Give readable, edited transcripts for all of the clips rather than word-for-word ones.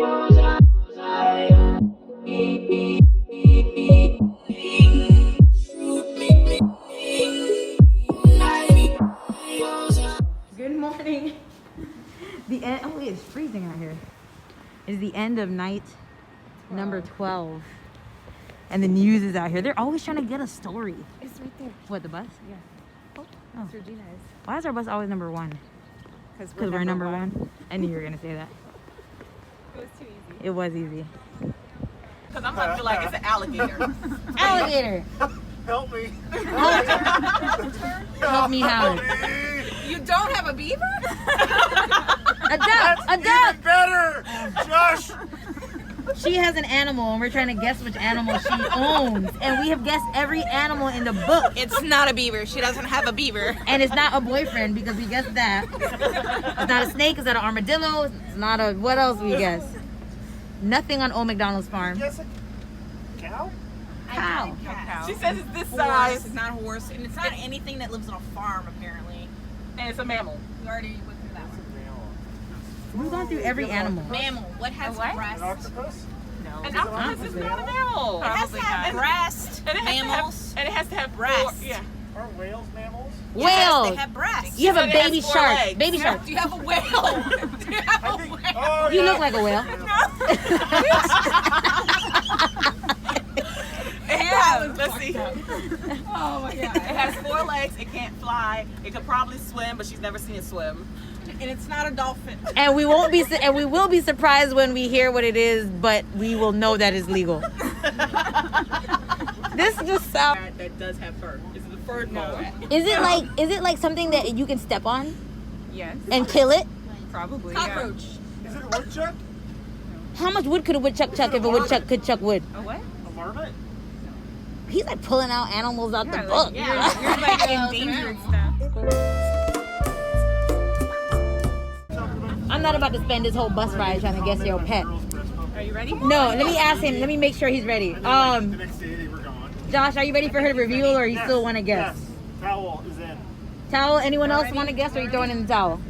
Good morning. The end. Oh, it's freezing out here. It's the end of night number 12, and the news is out here. They're always trying to get a story. It's right there. What, the bus? Yeah. Oh. That's Regina's. Why is our bus always number one? Because We're number one. I knew you were gonna say that. It was too easy. It was easy. Because I'm gonna feel like it's an alligator. Alligator. Help me. Help me, Howard. You don't have a beaver? A duck. A duck. Even better. Josh. She has an animal, and we're trying to guess which animal she owns. And we have guessed every animal in the book. It's not a beaver. She doesn't have a beaver. And it's not a boyfriend because we guessed that. It's not a snake. It's not an armadillo. It's not a... What else we guess? Nothing on Old McDonald's farm. Guess a cow? Cow. She says it's this size. It's not a horse, and it's not anything that lives on a farm, apparently. And it's a mammal. We already went through that one. We've gone through every animal. Mammal. What has An breasts? octopus? No. An octopus is not a mammal. It has to have breasts. And it has Mammals. and it has to have Breasts. Yeah. Are whales mammals? Yes, Whales. they have breasts. You have a But it has baby 4 shark. legs. Baby shark. Do you have a whale? Do you have a whale? Oh, You yeah. look like a whale. Yeah. Let's see. Oh my god. It has 4 legs. It can't fly. It could probably swim, but she's never seen it swim. And it's not a dolphin. And we won't be. And we will be surprised when we hear what it is, but we will know that it's legal. This just sounds. That does have fur. Is it a fur? No. Is it like something that you can step on Yes. and kill it? Probably. Cockroach. Is it a woodchuck? How much wood could a woodchuck chuck if a woodchuck could chuck wood? Yeah. A what? A marmot? He's like pulling out animals out the Yeah, book. like, you're like endangering stuff. I'm not about to spend this whole bus ride trying to guess your pet. Are you ready? No, let me ask him. Let me make sure he's ready. The next day they were gone. Josh, are you ready for her to reveal, or you Yes, still want to guess? Yes. Towel is in. Towel? Anyone else want to guess, or are you throwing in the towel?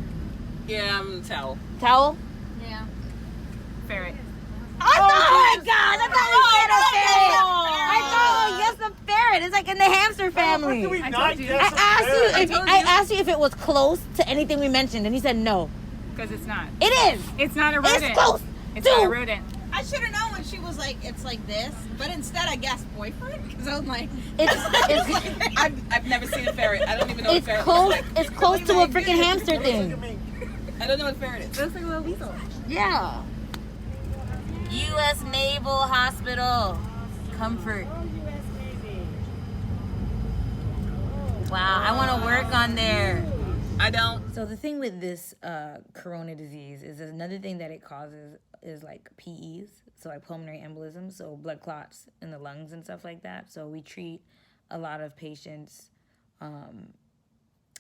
Yeah, I'm towel. Towel? Yeah. Ferret. Oh my God! I thought you said a ferret. I thought, yes, a ferret. It's like in the hamster family. How did we I not told you. guess I a asked you ferret? if I asked you if it was close to anything we mentioned, and he said no. Because it's not. It is. It's not a rodent. It's close. It's not a to- rodent. I should have known when she was like, it's like this, but instead I guessed boyfriend because I was like, It's I've never seen a ferret. I don't even know it's what a ferret close. looks like. It's close to a freaking hamster Look at thing. me. I don't know what a ferret is. It looks like a little weasel. Yeah. U.S. Naval Hospital. Comfort. Wow, I want to work on there. I don't. So the thing with this corona disease is another thing that it causes is like PEs, so like pulmonary embolism, so blood clots in the lungs and stuff like that. So we treat a lot of patients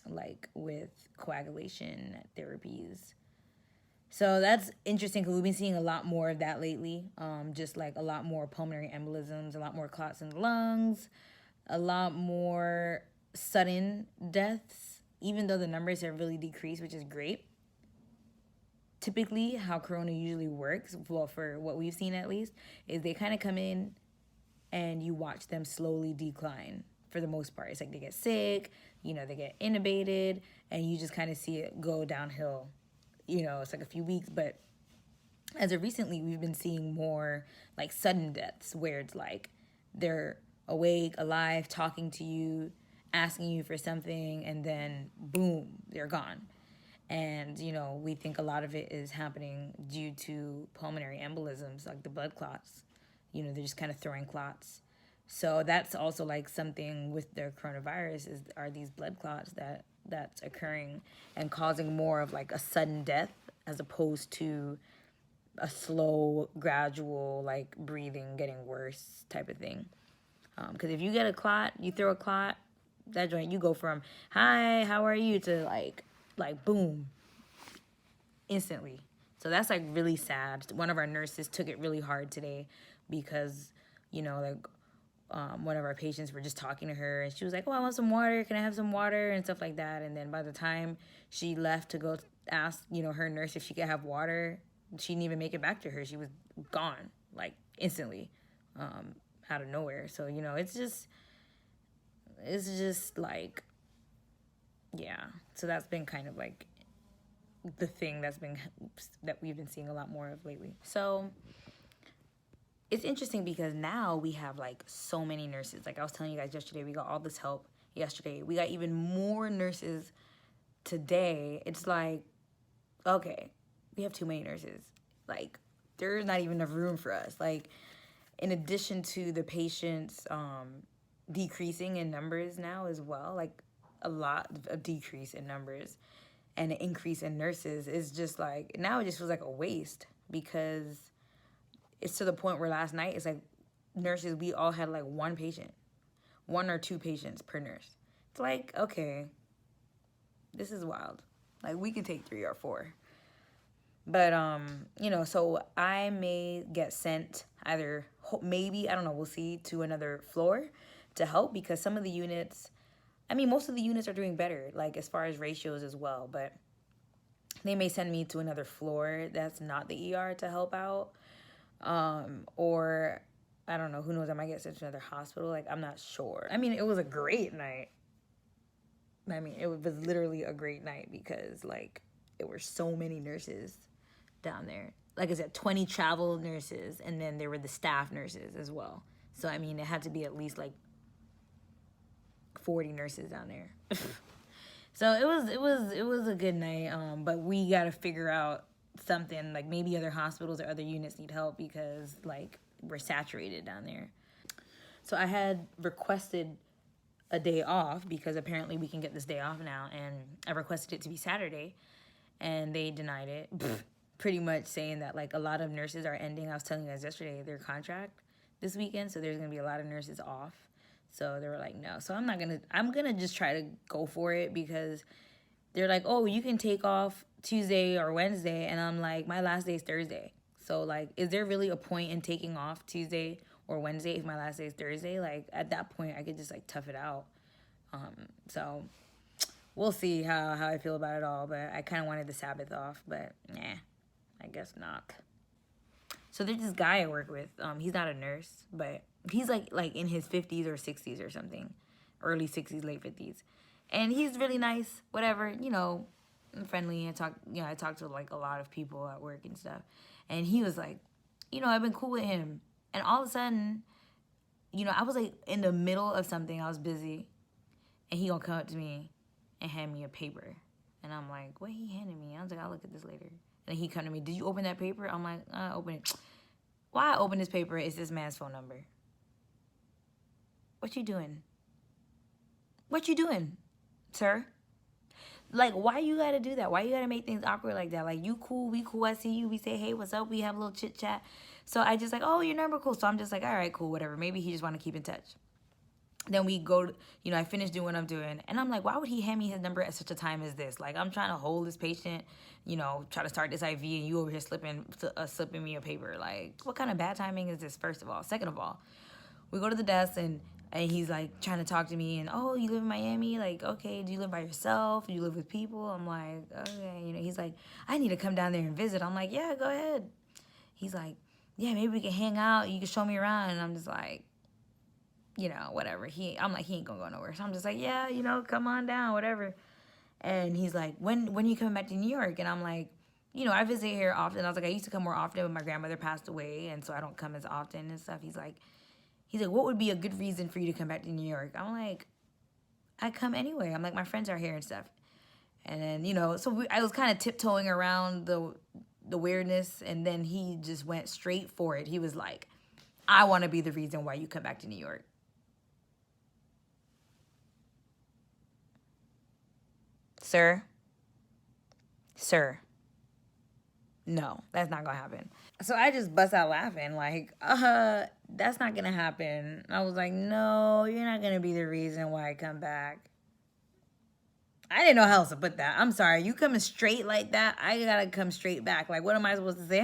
like with coagulation therapies. So that's interesting because we've been seeing a lot more of that lately. Just like a lot more pulmonary embolisms, a lot more clots in the lungs, a lot more sudden deaths, even though the numbers have really decreased, which is great. Typically, how corona usually works, well, for what we've seen at least, is they kind of come in and you watch them slowly decline for the most part. It's like they get sick, they get intubated, and you just kind of see it go downhill. It's like a few weeks, but as of recently, we've been seeing more like sudden deaths where it's like they're awake, alive, talking to you, asking you for something, and then boom, they're gone. And, we think a lot of it is happening due to pulmonary embolisms, like the blood clots. They're just kind of throwing clots. So that's also like something with the coronavirus are these blood clots that's occurring and causing more of like a sudden death as opposed to a slow, gradual, like breathing, getting worse type of thing. Because if you get a clot, you throw a clot, that joint, you go from, hi, how are you, to like boom, instantly. So that's like really sad. One of our nurses took it really hard today because, one of our patients were just talking to her and she was like, oh, I want some water. Can I have some water? And stuff like that. And then by the time she left to go ask, her nurse if she could have water, she didn't even make it back to her. She was gone, like, instantly, out of nowhere. So, you know, it's just like, yeah. So that's been kind of like the thing that we've been seeing a lot more of lately. So it's interesting because now we have like so many nurses. Like I was telling you guys yesterday, we got all this help yesterday. We got even more nurses today. It's like, okay, we have too many nurses. Like there's not even enough room for us. Like in addition to the patients decreasing in numbers now as well, like a lot of decrease in numbers and an increase in nurses is just like, now it just feels like a waste because it's to the point where last night it's like nurses, we all had like one or two patients per nurse. It's like, okay, this is wild. Like we can take 3 or 4. But, you know, so I may get sent either, maybe, I don't know, we'll see, to another floor to help because some of the units, I mean, most of the units are doing better, like as far as ratios as well, but they may send me to another floor that's not the ER to help out. Or I don't know, who knows, I might get sent to another hospital. Like, I'm not sure. I mean, it was a great night. I mean, it was literally a great night because, like, there were so many nurses down there. Like I said, 20 travel nurses, and then there were the staff nurses as well. So, I mean, it had to be at least, like, 40 nurses down there. So it was a good night, but we got to figure out something, like maybe other hospitals or other units need help because like we're saturated down there. So I had requested a day off because apparently we can get this day off now, and I requested it to be Saturday and they denied it, pretty much saying that like a lot of nurses are ending, I was telling you guys yesterday, their contract this weekend, so there's gonna be a lot of nurses off. So they were like, no. So I'm gonna just try to go for it because they're like, oh, you can take off Tuesday or Wednesday. And I'm like, my last day is Thursday. So, like, is there really a point in taking off Tuesday or Wednesday if my last day is Thursday? Like, at that point, I could just, like, tough it out. So we'll see how I feel about it all. But I kind of wanted the Sabbath off. But, nah, I guess not. So there's this guy I work with. He's not a nurse, but he's, like in his 50s or 60s or something. Early 60s, late 50s. And he's really nice, whatever, you know, friendly. I talked to like a lot of people at work and stuff. And he was like, you know, I've been cool with him. And all of a sudden, you know, I was like in the middle of something. I was busy. And he gonna come up to me and hand me a paper. And I'm like, what he handed me? I was like, I'll look at this later. And he come to me, did you open that paper? I'm like, open it. Why I open this paper is this man's phone number. What you doing? What you doing, sir? Like, why you gotta do that? Why you gotta make things awkward like that? Like, you cool, we cool, I see you, we say, hey, what's up? We have a little chit chat. So I just like, oh, your number, cool. So I'm just like, all right, cool, whatever. Maybe he just wanna keep in touch. Then we go, you know, I finish doing what I'm doing. And I'm like, why would he hand me his number at such a time as this? Like, I'm trying to hold this patient, you know, try to start this IV, and you over here slipping me a paper. Like, what kind of bad timing is this, first of all? Second of all, we go to the desk, and he's, like, trying to talk to me. And, oh, you live in Miami? Like, okay, do you live by yourself? Do you live with people? I'm like, okay. You know, he's like, I need to come down there and visit. I'm like, yeah, go ahead. He's like, yeah, maybe we can hang out. You can show me around. And I'm just like, you know, whatever. I'm like, he ain't gonna go nowhere. So I'm just like, yeah, you know, come on down, whatever. And he's like, when are you coming back to New York? And I'm like, you know, I visit here often. I was like, I used to come more often, but my grandmother passed away, and so I don't come as often and stuff. He's like, what would be a good reason for you to come back to New York? I'm like, I come anyway. I'm like, my friends are here and stuff. And then, you know, so I was kind of tiptoeing around the weirdness, and then he just went straight for it. He was like, I want to be the reason why you come back to New York. Sir, no, that's not gonna happen. So I just bust out laughing, like, that's not gonna happen. I was like, no, you're not gonna be the reason why I come back. I didn't know how else to put that. I'm sorry, you coming straight like that, I gotta come straight back. Like, what am I supposed to say?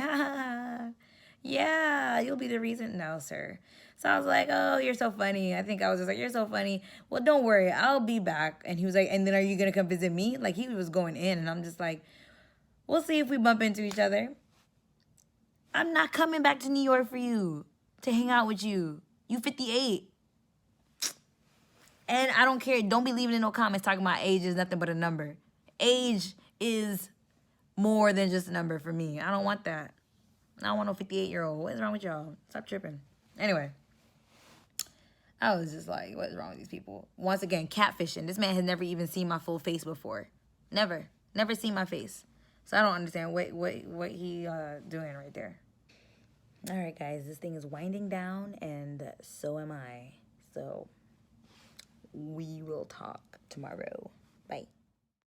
Yeah, you'll be the reason. No, sir. So I was like, oh, you're so funny. I think I was just like, you're so funny. Well, don't worry, I'll be back. And he was like, and then are you going to come visit me? Like, he was going in, and I'm just like, we'll see if we bump into each other. I'm not coming back to New York for you to hang out with you. You 58. And I don't care. Don't be leaving in no comments talking about age is nothing but a number. Age is more than just a number for me. I don't want that. I don't want no 58-year-old. What is wrong with y'all? Stop tripping. Anyway. I was just like, what is wrong with these people? Once again, catfishing. This man has never even seen my full face before. Never. Never seen my face. So I don't understand what he doing right there. All right, guys. This thing is winding down, and so am I. So we will talk tomorrow. Bye.